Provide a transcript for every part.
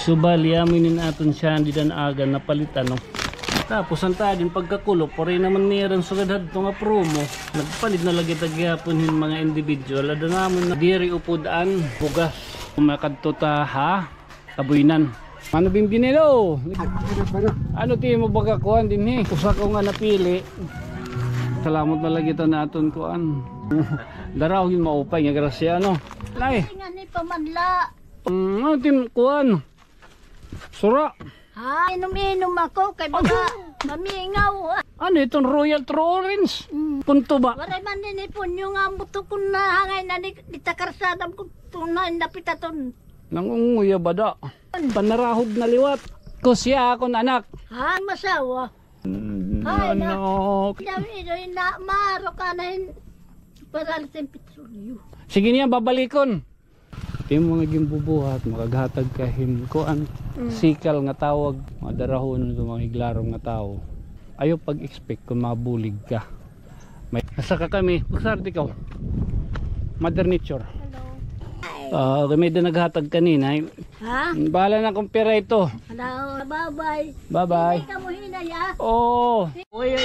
Subali aminin aton siya di dan aga napalitan no. Tapos ang tadin pagkakulo pare naman niran sugadad to nga promo. Nagpalit na lagi tagyapon hin mga individual ada namon na diri upudaan bugas. Makadto ta ha kabuinan. Ano bimbinelo? Ano ti mo baga kuan din he? Usa ko nga napili. Salamat na lagi ta naton kuan. Daraw yun maupay nga grasya no. Lay. Nga ni pamanla. Ano tim kuan? Sura. Ha, inom-inom ako kay baka mamingaw. Ano itong Royal True Orange? Punto ba? Waray man din ipunyo nga buto ko na hangay na ditakarsada ko tunan na pitaton. Nangunguya ba da? Panarahog na liwat. Kusya akong anak. Ha, masawa. Ay, Ano? Dami na maro ka na para sa petrolyo. Sige niya, babalikon. Yung mga gimbubuhat, makaghatag kahin kuan. Sikal nga tawag, mga darahon, mga higlarong nga tao. Ayaw pag-expect kung mabulig ka. Nasa ka kami, magsarti ka. Mother Nature. May naghatag kanina. Ha? Bahala na kung pera ito. Hello, bye-bye. Bye-bye. Hindi ka mo hinaya. Oh. Ay.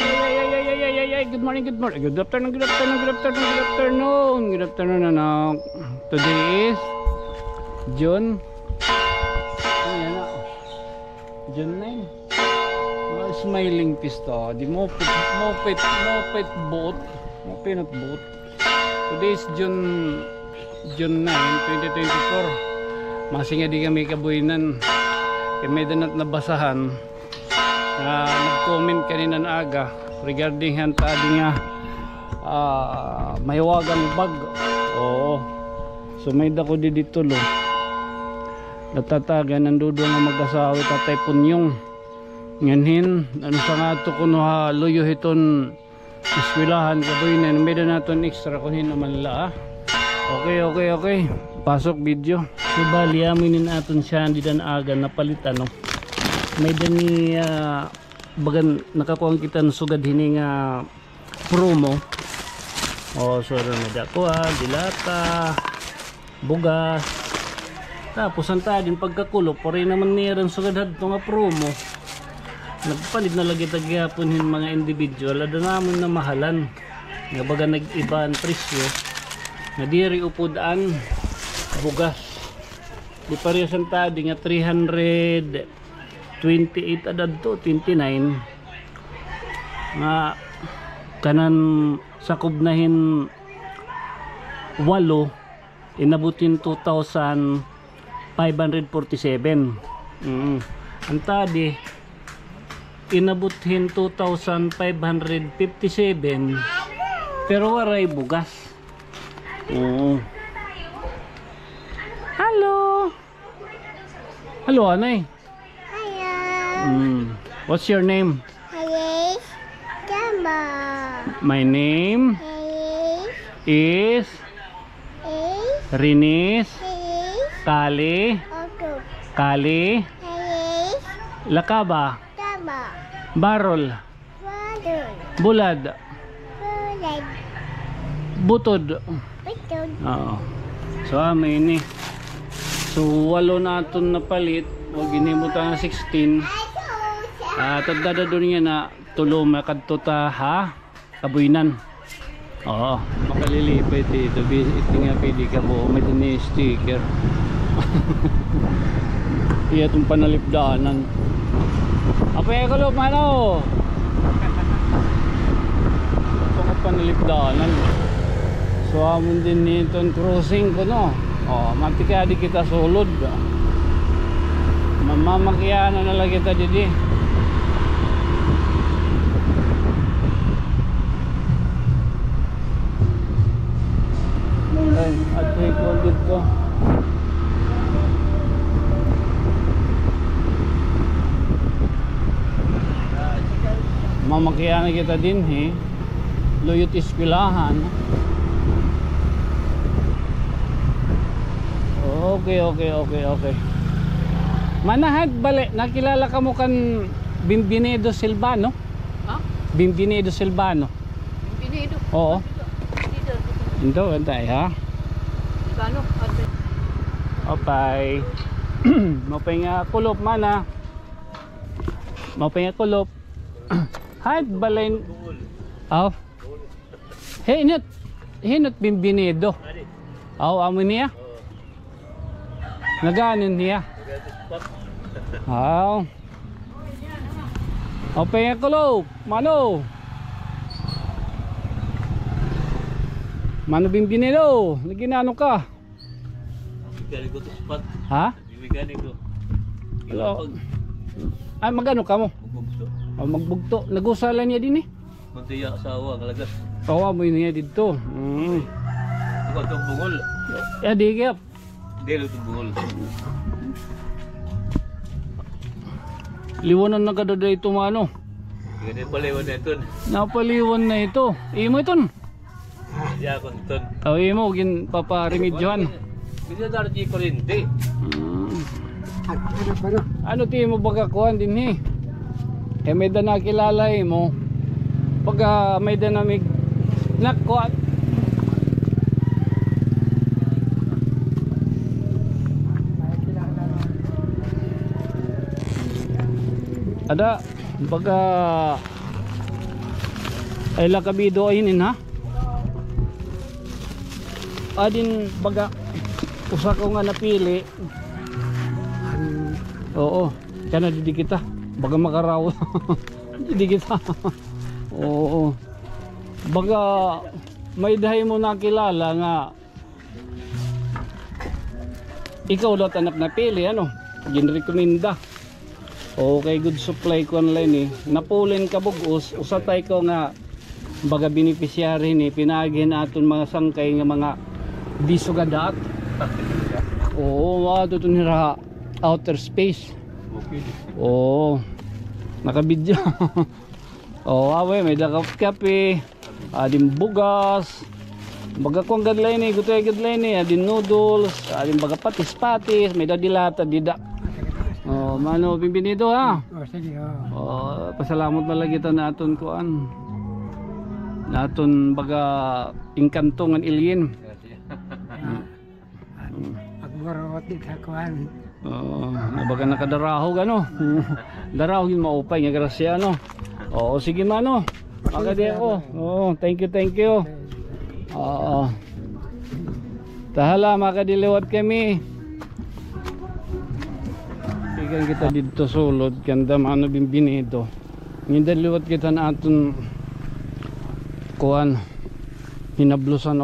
Good morning, good morning. Good afternoon, good afternoon, good afternoon, good afternoon. Good afternoon, anak. Today is June. Ayan na. June 9. Smiling pista. Di mo pit boat. Mo pinot boat. Today is June 9, 2024. Masinga di kami kabuinan. Kami danat nabasahan. Nag-comment kanina na aga regarding hanta nga mahiwagang bag. Oo. So may dako di dito lo. Natatagan nandudo nga mag-asawa tatay punyong. Nganhin ano sa nga to kuno ha luyo hiton iswilahan kabuinan. May naton extra kunin naman la. Okay. Pasok video. So bali aminin aton siya di dan aga napalitan no. May dani bagan nakakuha kita ng sugad hini nga promo. So may dakuha, dilata, bugas. Tapos ang tadin pagkakulo pare naman niran sugad hadto nga promo. Nagpalit na lagi tagyapon hin mga individual ada namon na mahalan. Nga baga nag-iba ang presyo. Na diri upudaan bugas di parehas ang tadi nga 328 adad to 29 nga kanan sakob nahin 8 inabutin 2,547 ang tadi inabutin 2,557 pero waray bugas. Oo. Hello, Anay. Hiya. What's your name? Hiya. Jamba. My name is Rinis Kali Kali Lakaba Barol Bulad Butod. Oo. So amin ni. So 8 naton napalit. Wag ginimutan nga 16. At dadadon niya na tulo makadto ta ha kabuinan. Oo, makalilipay dito. Ito nga pwede ka po. May din sticker. Iya itong panalipdaanan. Apay ko lo mano. Itong panalipdaanan. So amon din nitong cruising ko no. Matika di kita sulod. Mamamakiyana na lang kita didi. Ay, at ko dito. Mamakiyanan kita din Luyot iskwilahan. Okay. Manahad balik, nakilala ka mo kan Bimbinedo Silvano? Ha? Bimbinedo Silvano. Bimbinedo? Oo. Ito, antay ha? Silvano? Okay. Mapay nga kulop mana. Mapay nga kulop. Hay balay. Aw. Hinot bimbinido. Aw amo niya. Naganon niya. Aw. Mapay nga kulop. Mano. Mano bimbinido. Naginano ka? Bibigyan ko to spot. Ha? Bibigyan ko. Hello. Ay magano ka mo? Bugto. Magbugto. Nagusala niya din eh. Kunti ya asawa kalagas. Tawa mo niya dito. Iko tong bungol. Ya di kaya. Dilo tong bungol. Liwanan na kada dito mano. Gani paliwan na ito. Napaliwan na ito. Imo iton. Ya kon ton. Taw imo gin paparimedyohan. Bisa dar di kurente. Ano ti mo baga kuan din eh. Eh may da nakilala mo. Pagka may danamig nakuat. Ada baga ay lakabido ayinin ha. Adin baga usa ko nga napili. Oo, kana di kita. Baga makaraw. Di kita. Oo. Baga may dahi mo nakilala nga ikaw daw anak napili ano. Ginrekomenda. Okay, good supply ko online eh. Napulin ka bugos, usatay ko nga baga beneficiary ni pinagin aton mga sangkay nga mga bisugadat. Oo, mga ito nira outer space. Okay. Oo, nakabidyo. Oo, awe, may dakap kape, adin bugas, baga kong gadlay ni, gutoy gadlay ni, adin noodles, adin baga patis-patis, may dadilata, dida. Oh, mano, bimbinido ha. Oh, sige, oh. Oh, pasalamat malagitan naton kuan. Naton baga ingkantongan ilyin. Agbarot di kakuan. Oh, nabaga nakadarahog ano. Darahog yung maupay nga grasya ano. Oo, sige mano. Agadi ako. Oh, thank you. Oo. Tahala makadiliwat kami. Ikan kita dito sulod kanda mano bimbinido. Ngidaliwat kita na aton kuan hinablusan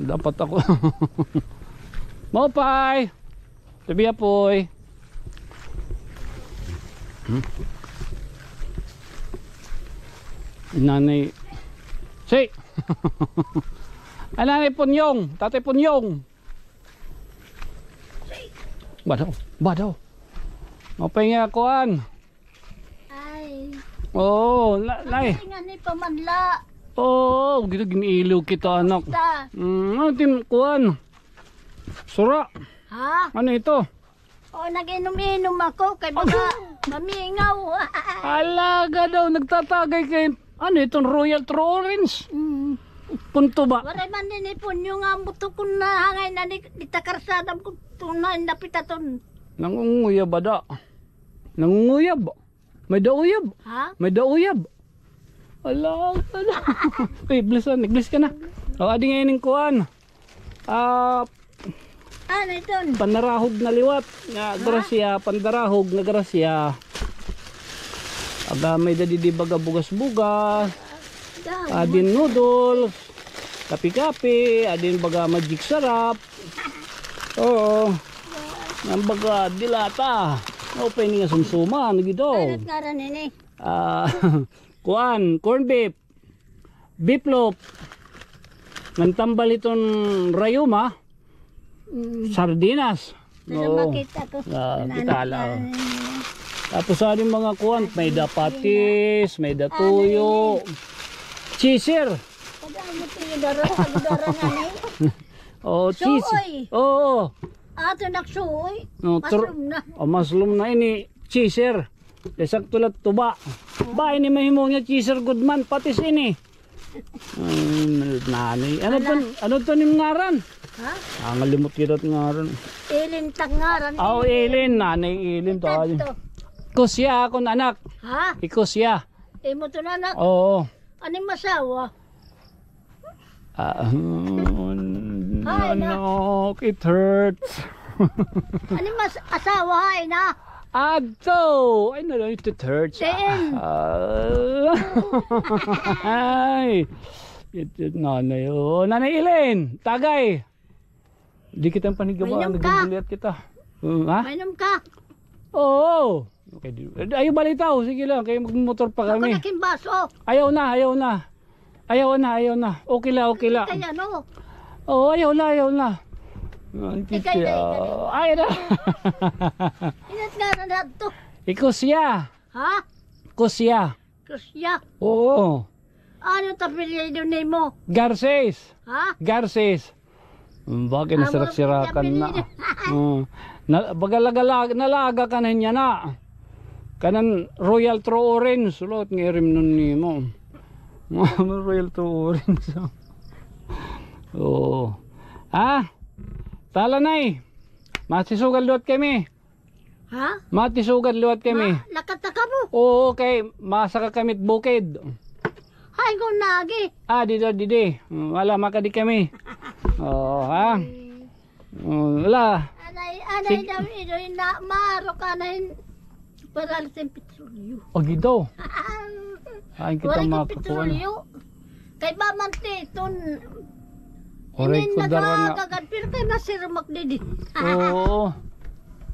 dapat ako. Maupay. Tabi apoy. Nanay. Say. Nanay Punyong, Tatay Punyong. Badaw. Mapay nga kuan. Ay. Oo, nay. Ay nga ni pamanla. Oo, gito giniiliw kita anak. Ta. Ano tim kuan? Sura. Ha? Ano ito? O nag-inom-inom ako kay baka mamingaw. Alaga daw nagtatagay kay ano itong Royal True Orange. Punto ba? Waray man din ipon yung buto ko na hangay na itakarsada ko tunay na pitaton. Nangunguyab ba da? Nangunguyab? May dauyab? Ha? May dauyab? Alaga na. Uy, bless ka na. O, adi ngayon yung kuan. Ano ito? Pandarahog na liwat nga grasya, pandarahog na grasya. Aga may dadi baga bugas-bugas, adin noodles, kape-kape, adin baga magic sarap. Oo. Nang baga dilata. Open nga sumsuma gito. Anot nga rin ini? Kuan, corn beef, beef loaf. Ngantambal itong rayuma. Sardinas. Pero makita ko. Kitala. Tapos sa ating mga kuwan, may da patis, may da tuyo, cheeser. Pag-ano ito yung dara nga ni? Oh, cheese. Suoy. Oo. Ato naksuoy. No, Mushroom na. mushroom na ini, cheeser. Desak tulat tuba. Ba ini mahimo niya cheeser goodman patis ini. Nanay. Ano to ning ngaran? Ha? Ang limot kita nga ron. Ilin tangaran. Oh, Ilin. Nanay Ilin to. Ito. Ikusya akong anak. Ha? Ikusya. Imo to na anak. Oo. Ano masawa? Anak, it hurts. Ano asawa ay na? Adto! Ay, no, it hurts. Saan? Ay! Nanay, oh. Nanay Ilin! Tagay! Di kitang panigabaan. Mainom ka. Nagbubuliat kita. Ha? Mainom ka. Oo! Okay, ayaw balitaw. Sige lang. Kaya magmotor pa Ako kami. naking baso. Ayaw na. Ayaw na. Okay lang. Kaya no. Oo, ayaw na. Ikay na. Ay na. Inat nga na to. Ikusya. Ha? Kusya. Kusya. Oo. Ano tapilido ni mo? Garces. Ha? Garces. Bakit nasirak-sirakan na? Nalaga ka na niya na. Kanan Royal True Orange. Sulot ng irim nun ni mo. Royal True Orange. Oo. Ha? Tala na eh. Matisugal luat kami. Ha? Matisugal luat kami. Nakataka mo. Oo, okay. Masaka kamit bukid. Hay ko nagi. Didi. Wala makadi kami. Oo, ha? Wala. Anay daw ito na maro ka na para sa petrolyo. O gido. Ay, kita Wala ka makakuha na. petrolyo. Kay ba man titon. Oray ko dara nga. Nagagad pero kay masirmak didi. Oo.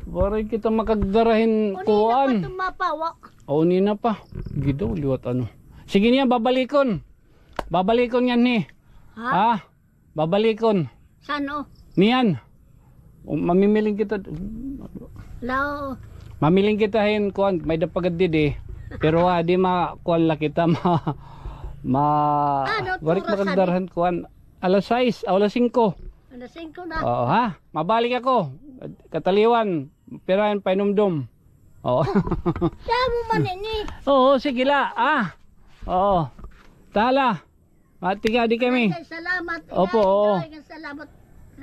Waray kita makagdarahin kuan. Uni na pa tumapawa. Uni na pa. Gido, liwat ano. Sige niya, babalikon. Babalikon yan ni. Ha? Babalikon. Sano? Niyan. Mamimiling kita. Lao. Mamiling kita hin kuan. May dapagad didi. Pero di kuan la kita Ano, warik tura makagdarahan kuan. Alas 6, alas 5. Alas 5 na. Oo ha. Mabalik ako. Kataliwan. Pirahan painumdum. Oo. Siya mo man ini. Oo, sige la. Oo. Tala. Matiga di kami. Ay, salamat. Opo, oo. Ay, salamat.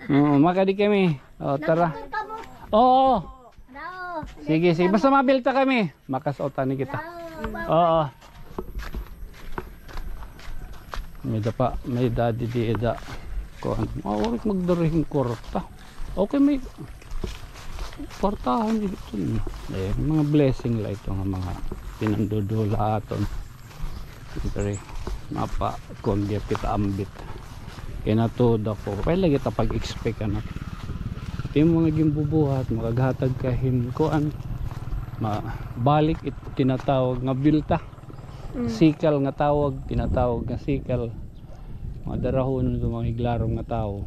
Oo, makadi kami. Oo, tara. Nagpunta mo. Oo. Lao. Sige. Basta mabilta kami. Makasautan ni kita. Oo. May daddy di eda. Kuan. Orik magdurihing korta. Okay, may kortahan dito. Mga blessing la ito nga mga pinandudula aton. Siyempre, mapa kundi kita ambit. Kinatuda ko. Kaya lagi ta pag-expect anak. Di mo naging bubuhat, makaghatag kahin kuan. Balik ito tinatawag nga bilta. Sikal nga tawag, tinatawag nga sikal. Mga darahon ng mga higlarong nga tao.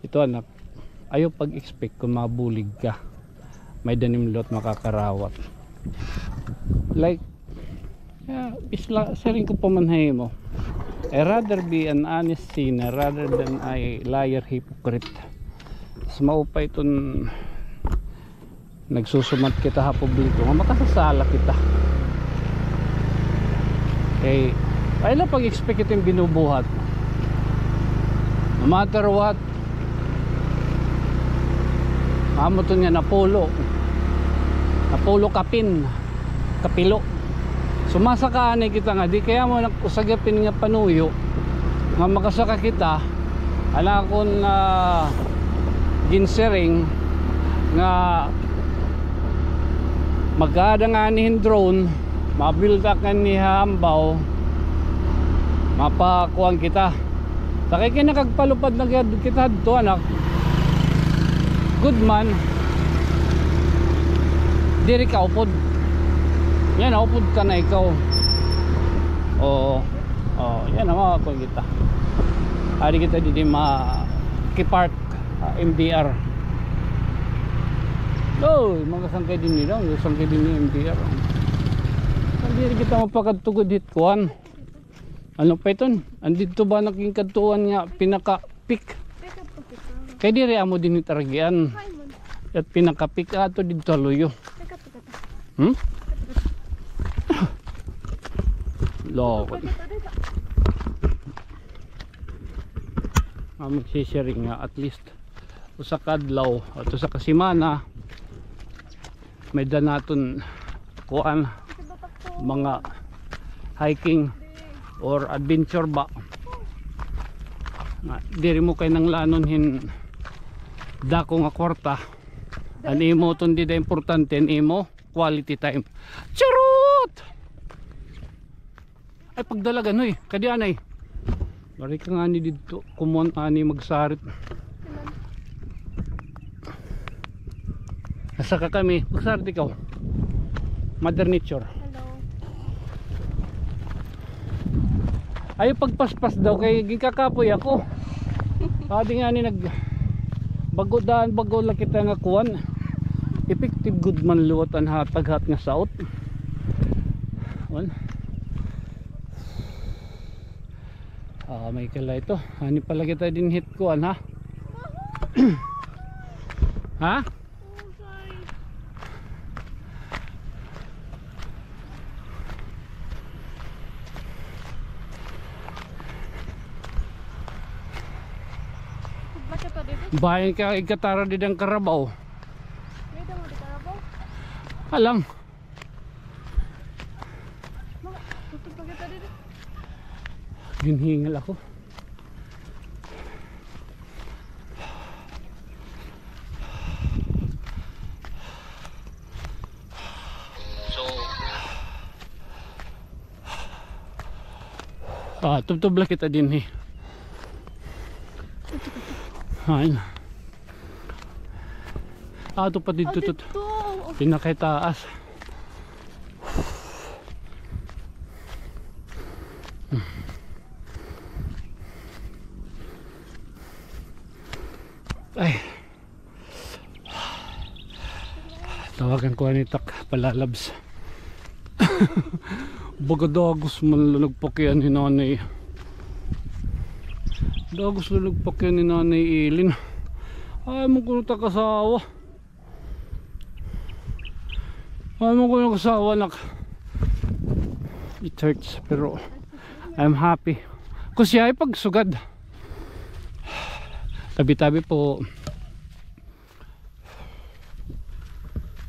Ito anak, ayaw pag-expect kung mabulig ka. May danimlot makakarawat. Like, saring ko pamanhay mo. I rather be an honest sinner rather than a liar hypocrite. Mas maupay itong nagsusumat kita ha publiko. Makasasala kita. Okay, ay lang pag-expect ito yung binubuhat. No matter what, amo to niya napulo kapin, kapilo. Sumasaka kita nga, di kaya mo usagapin nga panuyo nga makasaka kita. Ala ko na ginsering nga magkadanganihin drone, mabilda ka ni hambaw, mapakuan kita. Takay kinakagpalupad na kita dito anak. Good man. Diri ka upod. Yan, upod ka na ikaw. Oo. Yan ang makakuan kita. Hari kita dito ma-kipark MDR. Mga sangkay din nila. Sangkay din ni MDR. Hindi kita mapakatugod hitkuan. Ano pa ito? Andito ba naging katuan nga pinaka-pick? Kaya diri amo din itaragian. At pinaka-pick ato dito luyo. Loko. magsisharing nga at least usa ka adlaw at usa ka semana may danaton kuan mga hiking or adventure ba diri mo kay nang lanon hin dako nga kwarta ani mo ton di da importante nimo quality time. Charot ay pagdalagan hoy kadi anay bari ka nga ni dito kumon ani magsarit asa ka kami magsarit ikaw Mother Nature. Ay pagpaspas daw kay gikakapoy ako. Adi nga ni nag bago daan bago lang kita nga kuan. Effective good man luwat ang hatag-hat nga saot. Wan. May kala ito. Ani pala kita din hit kuan ha. Ha? Bayan ka ikatara di ang Karabaw. Dito mo di Karabaw? Alang. Tutog pa kita dito. Ginhingal ako. Tubtubla kita din eh. Hain. Ito pa dito to. Pinakitaas. Ay. Tawagan ko anitak palalabs. Bagadagos man nagpakyan ni nanay. Dagos nagpakyan ni nanay Ilin. Ay mo ko nagtakasawa. Ay mo ko nagkasawa nak. It hurts pero I'm happy. Kasi ay pagsugad. Tabi-tabi po.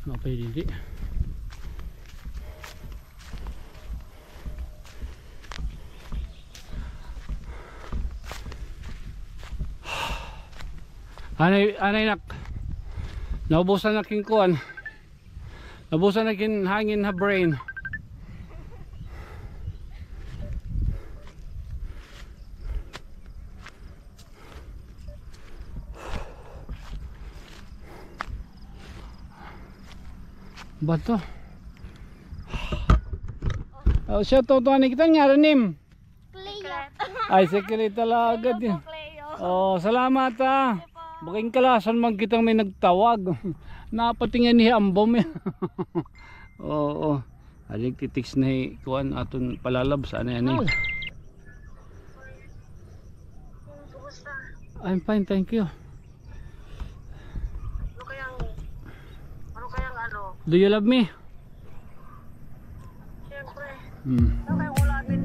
Mapay didi. Anay nak. Naubusan na king kuan. Naubusan na king hangin ha brain. Bato. Oh, siya to ani kita nga nim. Ay secret talaga din. Oh, salamat ah. Baking kalasan man kitang may nagtawag. Napatingan ni ambom eh. Oo. Aling titiks na kuan aton palalab sa ano yan eh. I'm fine, thank you. Ano kayang ano? Do you love me? Siyempre. Ano kayang wala din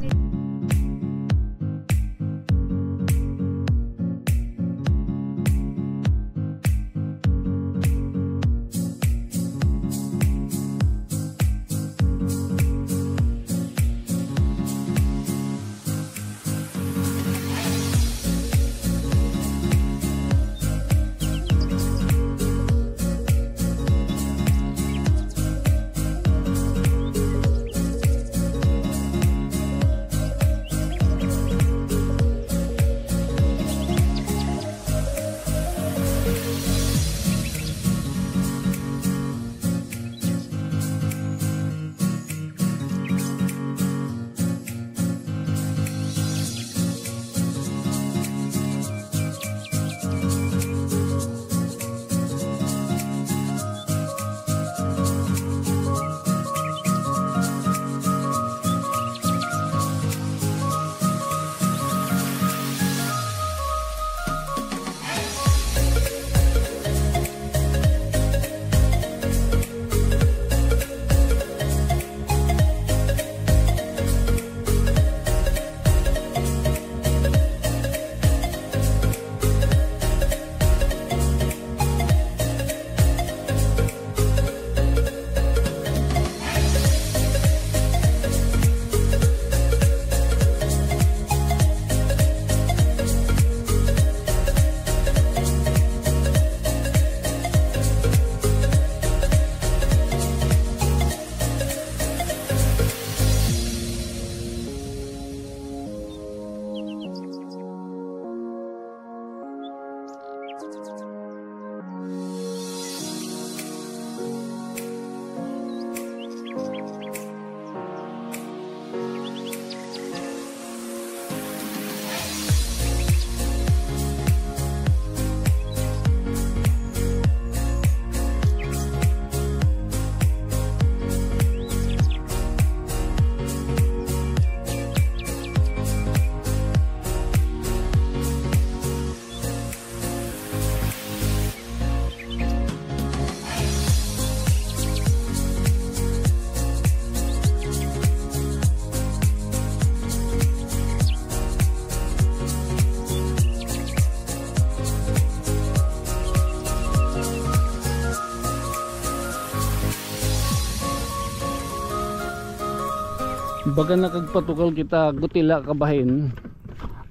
Baga nakagpatukal kita gutila kabahin.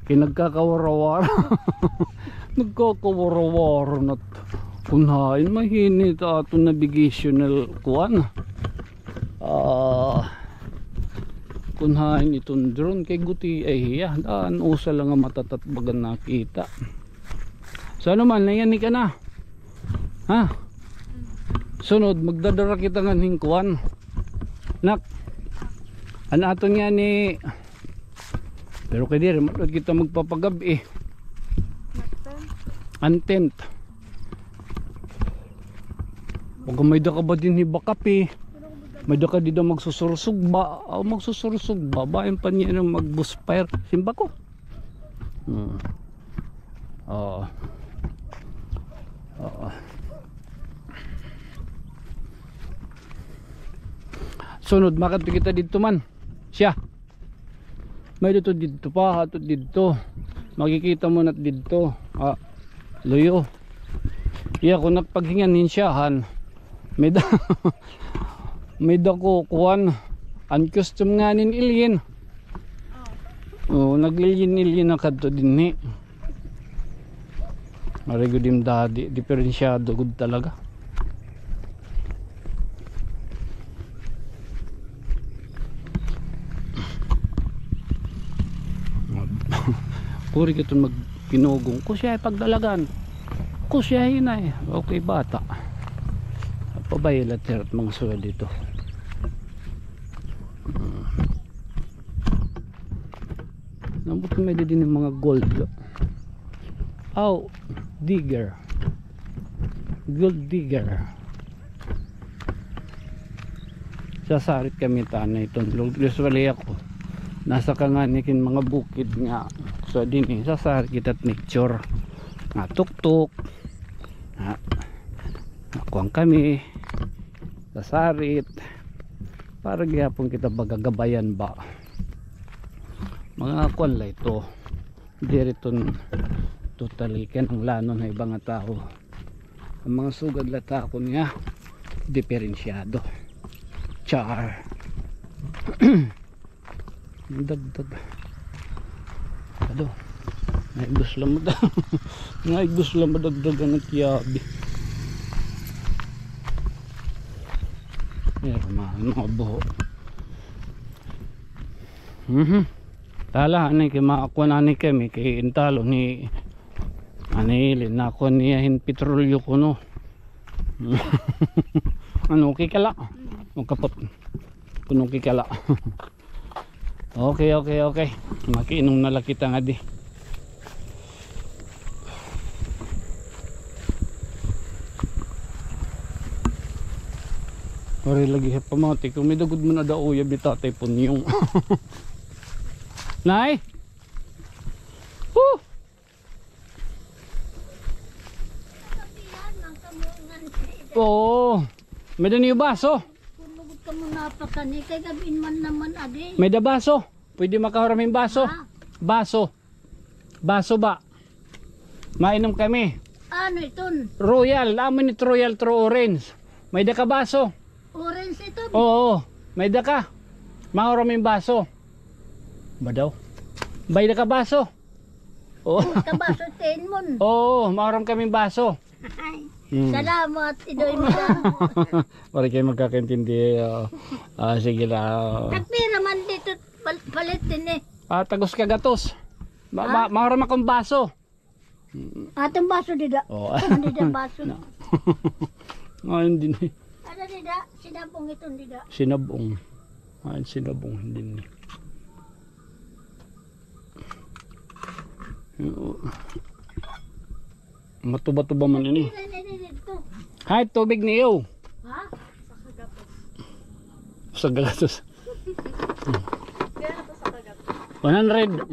Kinagkakawarawar. Nagkakawarawar na kunhain mahinit ato navigational kuan. Kunhain itong drone kay guti ay hiya. Daan usa lang nga matatat baga nakita. So ano man, nayani ka na. Ha? Sunod, magdadara kita nga ning kuan. Nak. Ano ato nga ni. Pero kay dire, matod kita magpapagabi. Antent. Pag may da ka ba din hibakapi? May da ka dito magsusursugba. Magsusursugba. Bayan pa niya ng magbuspire. Simba ko. Oo. Sunod, makat kita dito man. Siya. May dito pa. Hato dito. Makikita mo na dito. Luyo. Iya kung nagpaghinganin siyahan. May da ko kuwan. Uncustom nga nin ilyin. Naglilyin-ilyin na kadto din eh. Marigo dim dadi. Diferensyado good talaga. Kuri ka itong magpinugong. Kusya ay pagdalagan. Kusya ay na eh. Okay bata. Pabayla at mga sulat dito. Nambot may din ng mga gold. Digger. Gold digger. Sasarit kami tanay itong usually ako. Nasa kanganikin mga bukid nga. So din eh, sasarit kita at nature. Nga tuktok. Nakuang kami. Sasarit. Para gyapon kita bagagabayan ba. Mga kuan la ito. Diriton totally ken ang lanon na ibang tao. Ang mga sugad latakon nga diferensyado. Char. Dagdag. Ado. Naibus lang mo daw. Naibus lang mo dagdagan at yabi. Meron mga buho. Tala, anay kay makakuha na ni kami kay intalo ni anilin na ako niyahin petrolyo ko no. Ano kikala? Magkapot. Punong kikala. Okay. Makiinom na lang kita nga di. Pare lagi sa pamati. Kung may dagod mo na daw uyab ni tatay punyong. Nay! Woo! Oo. May da niyo baso. Kulugod ka muna pa kani. Kay gabin man naman adi. May da baso. Pwede makaharaming baso. Baso. Baso ba? Mainom kami. Ano iton? Royal. Amin ito Royal True Orange. May da ka baso. Orange iton? Oo. May da ka. Makaharaming baso. Ba daw? May da ka baso. Oo. Kabaso tenmon. Oo. Makaharam kaming baso. Salamat Idoy Mila. Para kayo magkakaintindi. Sige lang. Nagpira man dito palit din eh. Tagos ka gatos. Makaharam akong baso. Atong baso dida. Oo. Hindi dida baso. Ngayon din eh. Ano dida? Sinabong itong dida. Sinabong. Ngayon sinabong din eh. Matuba-tuba man ini. Hay, tubig niyo. Ha? Sa gagatos. Gano'n po sa kagat? 100.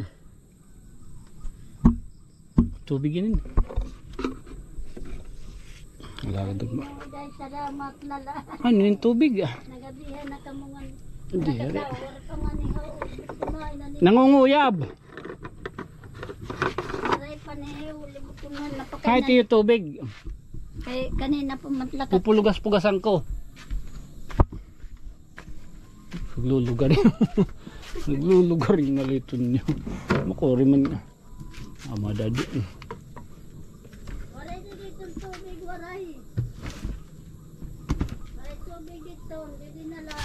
Tubig yun. Wala ka dugma. Salamat lala. Ano yung tubig ah? Nagabihan na kamungan. Hindi. Nakadawar ka man ni Hao. Kumain na ni. Nangunguyab. Aray pa ni Hao. Libot ko na napakain Kahit yung tubig. Kay kanina pumatla ka. Pupulugas-pugasan ko. Naglulugar yun. Naglulugar yung naliton niyo. Makuri man. Madadi. Waray dito tubig, waray. Waray tubig dito, hindi nala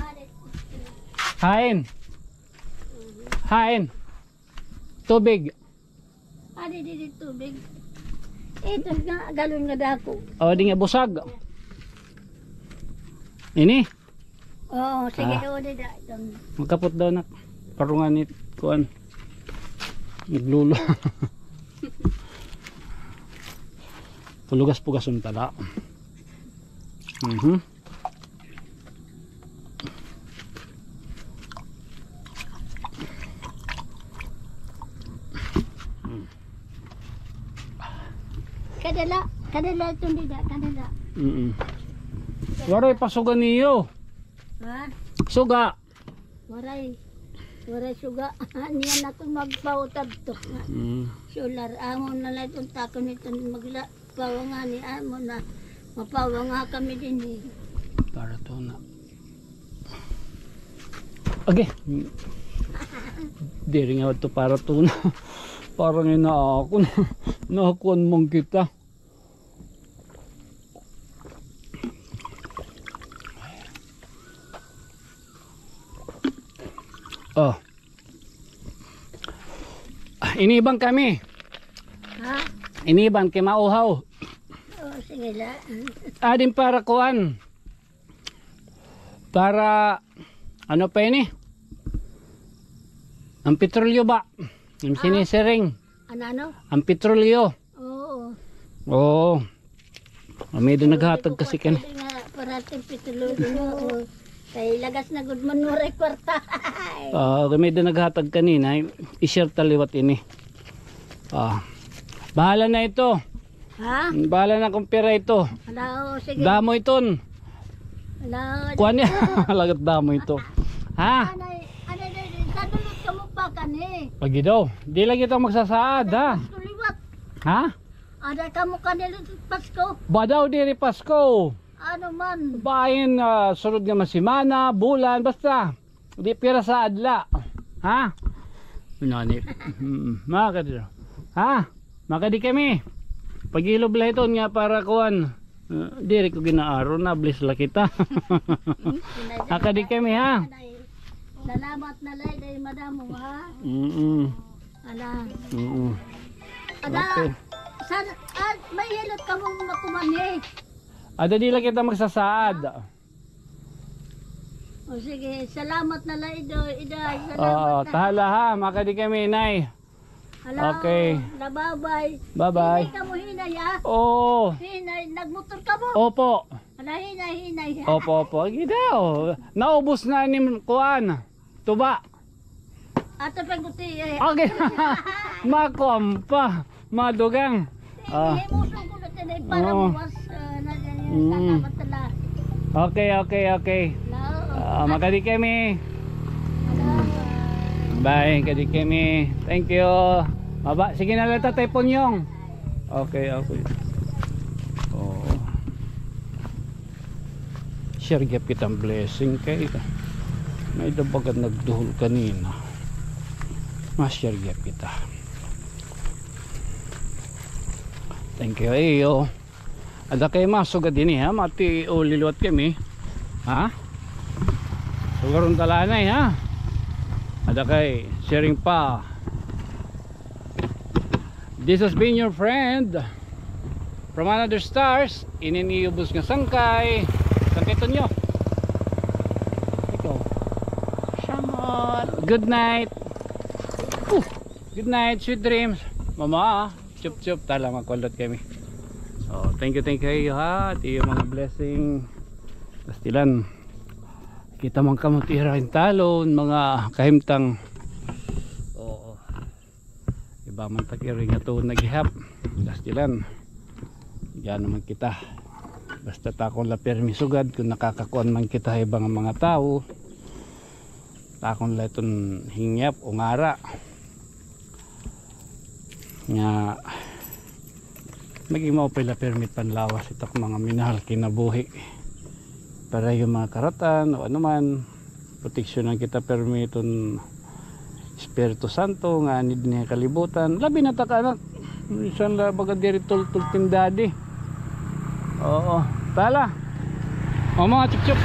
alit. Hain. Hain. Tubig. Adi dito tubig. Ito nga, galon nga dako. O, di nga busag. Ini. Oo, sige, o di da. Magkapot daw na. Parungan ni kuan. Naglulo. Pulugas-pugas yung tala. Kadala itong dida, kadala. Waray pasugan niyo. Ha? Suga. Waray suga. Niyan ako magpautad to. Solar, amo na lang itong tako nito. Magpawa nga ni amo na. Mapawa nga kami din eh. Para to na. Okay. Diri nga ito para to na. Parang inaakon. Nakakuan mong kita. Oh. Inibang kami. Ha? Inibang kay mauhaw. Oo, sige la. Adin para kuan. Para ano pa ini? Ang petrolyo ba? Yung sinisiring. Ano? Ang petrolyo. Oo. Oo. May doon naghatag kasi kan. Parating pitulo mo. Kay lagas na good man nuray kwarta. May doon naghatag kanina. I-share taliwat ini. Bahala na ito. Ha? Bahala na kung pera ito. Ano, sige. Damo iton. Ano? Kuan niya. Lagat damo ito. Ha? Kadulot ka mo pa kani. Pagi daw. Di lagi ito magsasaad ha. Tuliwat. Ha? Ada ka mo kanila Pasko. Badaw diri Pasko. Ano man. Bahin sunod nga masimana, bulan, basta. Di pira sa adla. Ha? Minani. Makadi daw. Ha? Makadi kami. Pagilob la ito nga para kuan. Diri ko ginaaro na bless la kita. Akadi kami ha. Salamat na lay day madamo ha. Ala. Ada. Okay. San may hilot ka mong makumani. Ada di lang kita magsasaad. O sige, salamat na lang iday. Salamat na. Tahala ha, makadi kami nay. Hello. Okay. Bye-bye. Bye-bye. Hinay ka mo hinay ha. Oo. Hinay, nagmotor ka mo. Opo. Ala hinay. Opo. Gidaw. Naubos na ni kuan. Tuba. Ato pa guti eh. Okay. Makompa. Madugang. Musong ko na tinay para buwas na ganyan. Salamat tala. Okay. Makadi kami. Bye, kadi kami. Thank you. Baba, sige na lang tatay Ponyong. Okay. Share gyap kitang blessing kay. May dabagan nagduhol kanina. Mas-share gyap kita. Thank you ayo. Ada kay masugad din ha, mati ulilwat kami. Ha? Sugaron talanay ha. Ada kay sharing pa. This has been your friend from another stars. Ininiubos nga sangkay. Sangkay to nyo. Ikaw. Shamot. Good night. Good night, sweet dreams. Mama, chup tala magkulot kami. So, thank you ha. At yung mga blessing. Pastilan. Kita man kamutira yung talon, mga kahimtang. Iba man tagiring ito naghihap. Pastilan. Diyan naman kita. Basta takon la permisugad kung nakakakuan man kita ibang mga tao. Takon la itong hingyap o ngara. Nga maging mo pala permit panlawas itak mga minahal kinabuhi para yung mga karatan o anuman proteksyonan kita permiton Espiritu Santo nga anid niya kalibutan labi na ta ka anak minsan la baga diri tultul tindadi oo tala o mga chuk chuk